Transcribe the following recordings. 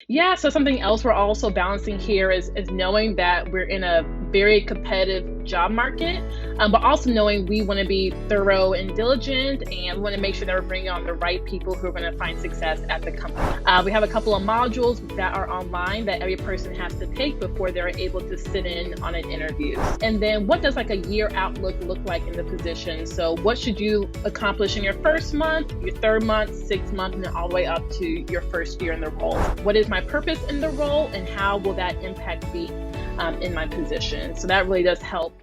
Yeah, so something else we're also balancing here is knowing that we're in a very competitive job market, but also knowing we want to be thorough and diligent, and we want to make sure that we're bringing on the right people who are going to find success at the company. We have a couple of modules that are online that every person has to take before they're able to sit in on an interview. And then what does like a year outlook look like in the position? So what should you accomplish in your first month, your third month, sixth month, and then all the way up to your first year in the role? What is my purpose in the role, and how will that impact me in my position? So that really does help.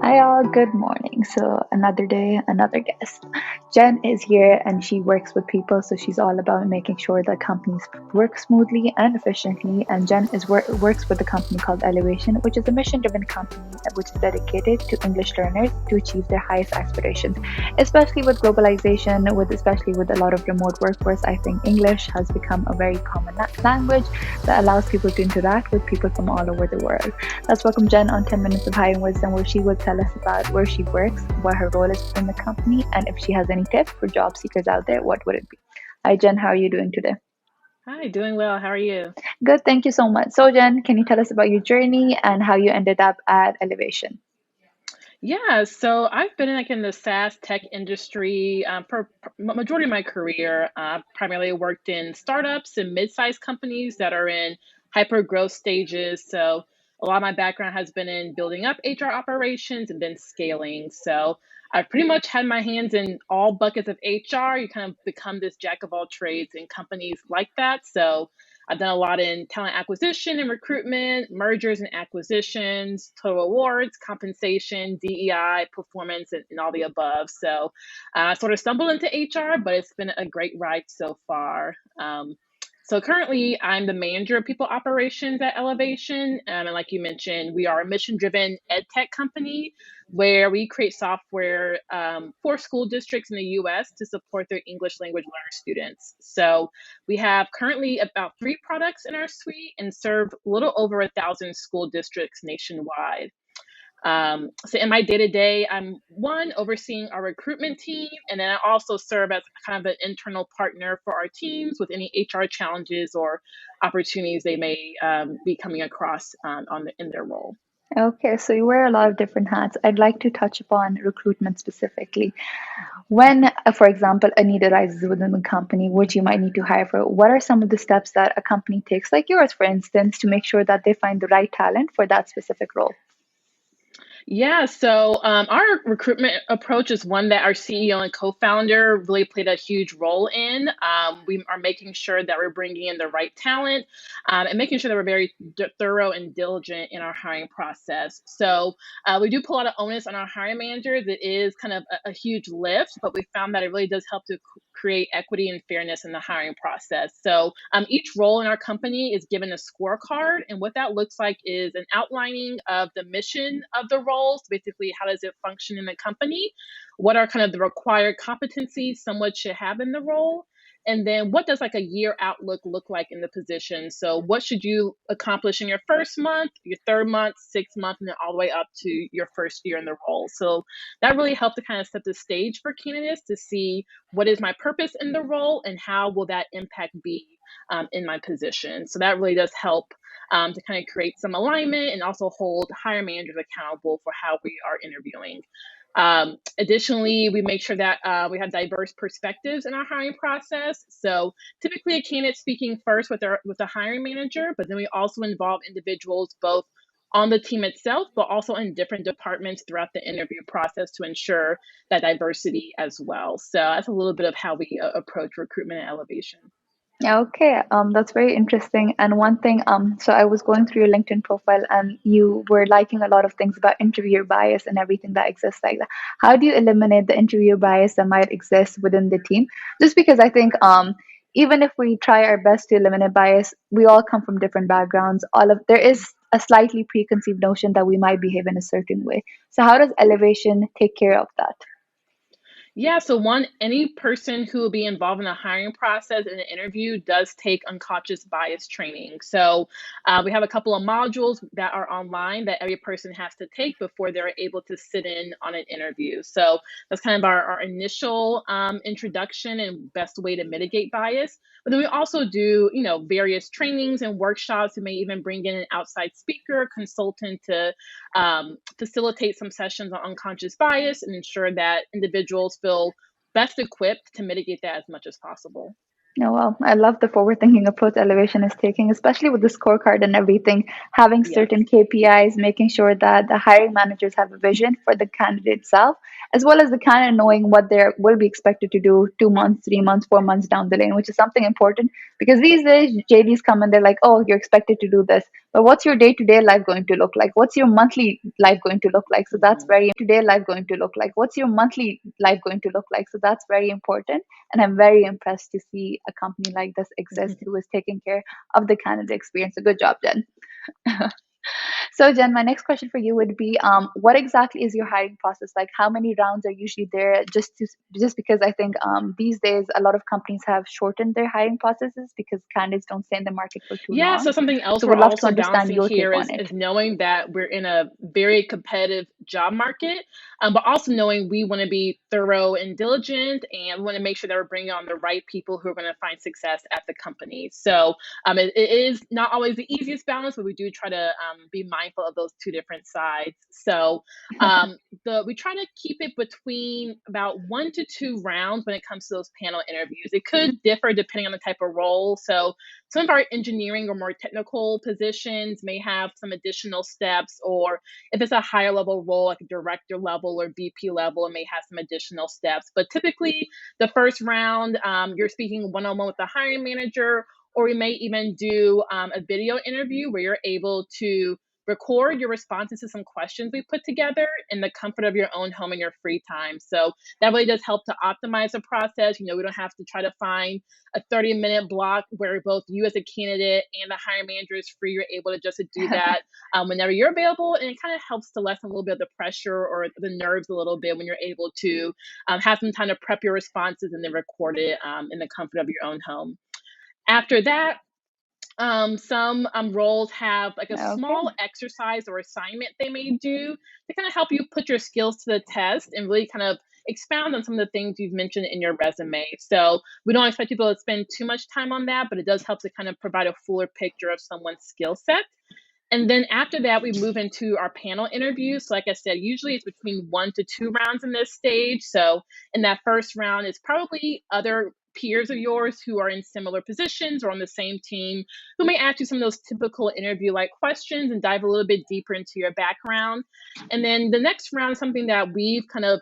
Hi, all. Good morning. So, another day, another guest. Jen is here and she works with people. So, she's all about making sure that companies work smoothly and efficiently. And Jen works with a company called Ellevation, which is a mission driven company which is dedicated to English learners to achieve their highest aspirations. Especially with globalization, especially with a lot of remote workforce, I think English has become a very common language that allows people to interact with people from all over the world. Let's welcome Jen on 10 Minutes of Hiring Wisdom, where she will tell us about where she works, what her role is within the company, and if she has any tips for job seekers out there, what would it be? Hi, Jen. How are you doing today? Hi, doing well. How are you? Good. Thank you so much. So, Jen, can you tell us about your journey and how you ended up at Elevation? Yeah, so I've been in the SaaS tech industry for majority of my career. Primarily worked in startups and mid-sized companies that are in hyper growth stages. So a lot of my background has been in building up HR operations and then scaling. So I've pretty much had my hands in all buckets of HR. You kind of become this jack of all trades in companies like that. So I've done a lot in talent acquisition and recruitment, mergers and acquisitions, total awards, compensation, DEI, performance, and all the above. So I sort of stumbled into HR, but it's been a great ride so far. So currently, I'm the manager of people operations at Ellevation. And like you mentioned, we are a mission driven ed tech company where we create software for school districts in the US to support their English language learner students. So we have currently about 3 products in our suite and serve a little over 1,000 school districts nationwide. So in my day to day, I'm one overseeing our recruitment team, and then I also serve as kind of an internal partner for our teams with any HR challenges or opportunities they may be coming across in their role. Okay, so you wear a lot of different hats. I'd like to touch upon recruitment specifically. When, for example, a need arises within the company, which you might need to hire for, what are some of the steps that a company takes, like yours, for instance, to make sure that they find the right talent for that specific role? Yeah, so our recruitment approach is one that our CEO and co-founder really played a huge role in. We are making sure that we're bringing in the right talent and making sure that we're very thorough and diligent in our hiring process. So we do put a lot of onus on our hiring managers. It is kind of a huge lift, but we found that it really does help to create equity and fairness in the hiring process. So each role in our company is given a scorecard, and what that looks like is an outlining of the mission of the role. So basically, how does it function in the company? What are kind of the required competencies someone should have in the role? And then what does like a year outlook look like in the position? So what should you accomplish in your first month, your third month, sixth month, and then all the way up to your first year in the role? So that really helped to kind of set the stage for candidates to see what is my purpose in the role and how will that impact be in my position. So that really does help to kind of create some alignment and also hold hiring managers accountable for how we are interviewing. Additionally, we make sure that we have diverse perspectives in our hiring process. So typically, a candidate speaking first with the hiring manager, but then we also involve individuals both on the team itself, but also in different departments throughout the interview process to ensure that diversity as well. So that's a little bit of how we approach recruitment and elevation. Okay, that's very interesting. And one thing, so I was going through your LinkedIn profile and you were liking a lot of things about interviewer bias and everything that exists like that. How do you eliminate the interviewer bias that might exist within the team? Just because I think even if we try our best to eliminate bias, we all come from different backgrounds. There is a slightly preconceived notion that we might behave in a certain way. So how does elevation take care of that? Yeah, so any person who will be involved in the hiring process in an interview does take unconscious bias training. So we have a couple of modules that are online that every person has to take before they're able to sit in on an interview. So that's kind of our initial introduction and best way to mitigate bias. But then we also do, various trainings and workshops. We may even bring in an outside speaker, consultant to facilitate some sessions on unconscious bias and ensure that individuals feel best equipped to mitigate that as much as possible. Oh, well, I love the forward thinking approach Elevation is taking, especially with the scorecard and everything, having Yes. certain KPIs, making sure that the hiring managers have a vision for the candidate itself, as well as the candidate knowing what they will be expected to do 2 months, 3 months, 4 months down the lane, which is something important because these days JDs come and they're like, oh, you're expected to do this. But what's your day to day life going to look like? What's your monthly life going to look like? So that's Hmm. very day life going to look like. What's your monthly life going to look like? So that's very important. And I'm very impressed to see a company like this exist who is taking care of the candidate experience. So good job, Jen. So, Jen, my next question for you would be, what exactly is your hiring process like? How many rounds are usually there? Just because I think these days a lot of companies have shortened their hiring processes because candidates don't stay in the market for too Yeah, long. so something else So, we're would love to also understand balancing your take here on is it. knowing that we're in a very competitive job market, but also knowing we want to be thorough and diligent, and we want to make sure that we're bringing on the right people who are going to find success at the company. So it is not always the easiest balance, but we do try to be mindful of those two different sides. So we try to keep it between about 1 to 2 rounds when it comes to those panel interviews. It could differ depending on the type of role. So some of our engineering or more technical positions may have some additional steps, or if it's a higher level role, like a director level or VP level, it may have some additional steps. But typically, the first round, you're speaking one on one with the hiring manager, or we may even do a video interview where you're able to record your responses to some questions we put together in the comfort of your own home in your free time. So that really does help to optimize the process. We don't have to try to find a 30-minute block where both you as a candidate and the hiring manager is free. You're able to just to do that whenever you're available, and it kind of helps to lessen a little bit of the pressure or the nerves a little bit when you're able to have some time to prep your responses and then record it in the comfort of your own home. After that, some roles have like a Okay. small exercise or assignment they may do to kind of help you put your skills to the test and really kind of expound on some of the things you've mentioned in your resume. So we don't expect people to spend too much time on that, but it does help to kind of provide a fuller picture of someone's skill set. And then after that, we move into our panel interviews. So, like I said, usually it's between 1 to 2 rounds in this stage. So, in that first round, it's probably other peers of yours who are in similar positions or on the same team who may ask you some of those typical interview like questions and dive a little bit deeper into your background. And then the next round is something that we've kind of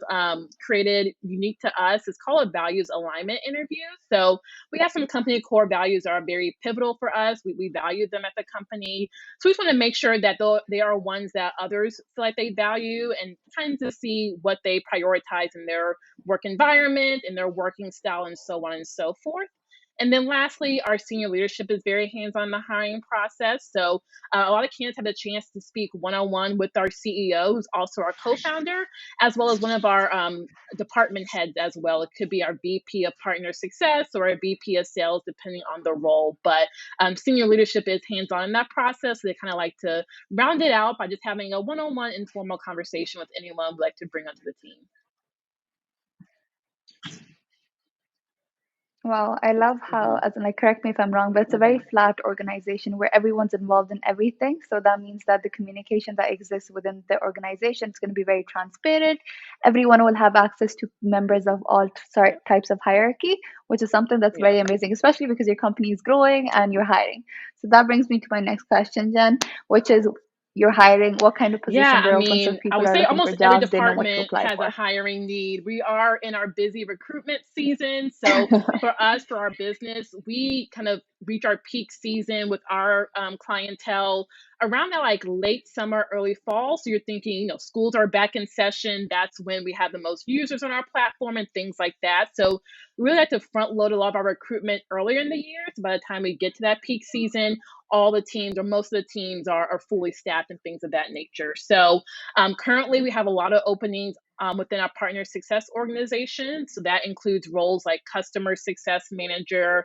created unique to us. It's called a values alignment interview. So, we have some company core values that are very pivotal for us. We value them at the company, so we just want to make sure that they are ones that others feel like they value and kind of see what they prioritize in their work environment, in their working style, and so on and so forth. And then lastly, our senior leadership is very hands on the hiring process. So a lot of candidates have a chance to speak one on one with our CEO, who's also our co founder, as well as one of our department heads as well. It could be our VP of partner success or a VP of sales, depending on the role. But senior leadership is hands on in that process. So they kind of like to round it out by just having a one on one informal conversation with anyone we'd like to bring onto the team. Well, I love how, Hmm. as in, like, correct me if I'm wrong, but it's a very flat organization where everyone's involved in everything. So that means that the communication that exists within the organization is going to be very transparent. Everyone will have access to members of all types of hierarchy, which is something that's Yeah. very amazing, especially because your company is growing and you're hiring. So that brings me to my next question, Jen, which is you're hiring, what kind of Yeah, positions I are open? So mean, if I people would are say looking for almost every jobs, they know what to department apply has a for. hiring need. We are in our busy recruitment season. So for us, for our business, we kind of reach our peak season with our clientele around that like late summer, early fall. So you're thinking, schools are back in session. That's when we have the most users on our platform and things like that. So we really like to front load a lot of our recruitment earlier in the year. So by the time we get to that peak season, all the teams or most of the teams are fully staffed and things of that nature. So currently we have a lot of openings within our partner success organization. So that includes roles like customer success manager,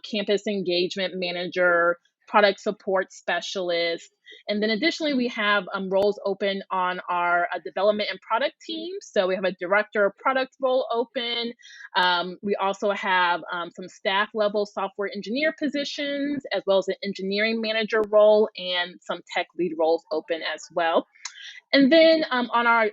campus engagement manager, product support specialist. And then additionally, we have roles open on our development and product team. So we have a director of product role open. We also have some staff level software engineer positions, as well as an engineering manager role and some tech lead roles open as well. And then on our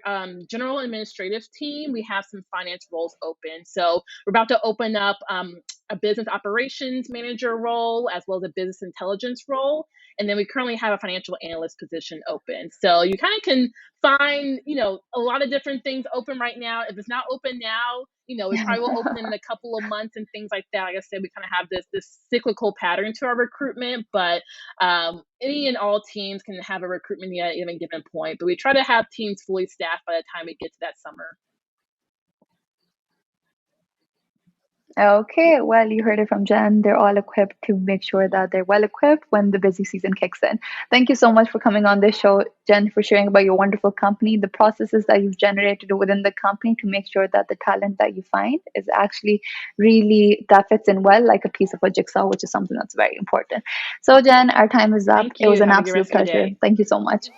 general administrative team, we have some finance roles open. So we're about to open up a business operations manager role as well as a business intelligence role. And then we currently have a financial analyst position open. So you kind of can find, a lot of different things open right now. If it's not open now, we probably will open in a couple of months and things like that. Like I said, we kind of have this cyclical pattern to our recruitment, but any and all teams can have a recruitment need at any given point, but we try to have teams fully staffed by the time we get to that summer. Okay, well, you heard it from Jen. They're all equipped to make sure that they're well equipped when the busy season kicks in. Thank you so much for coming on this show, Jen, for sharing about your wonderful company, the processes that you've generated within the company to make sure that the talent that you find is actually really that fits in well like a piece of a jigsaw, which is something that's very important. So, Jen, our time is up. Thank It was you. an Have a good absolute rest of your pleasure. day. Thank you so much.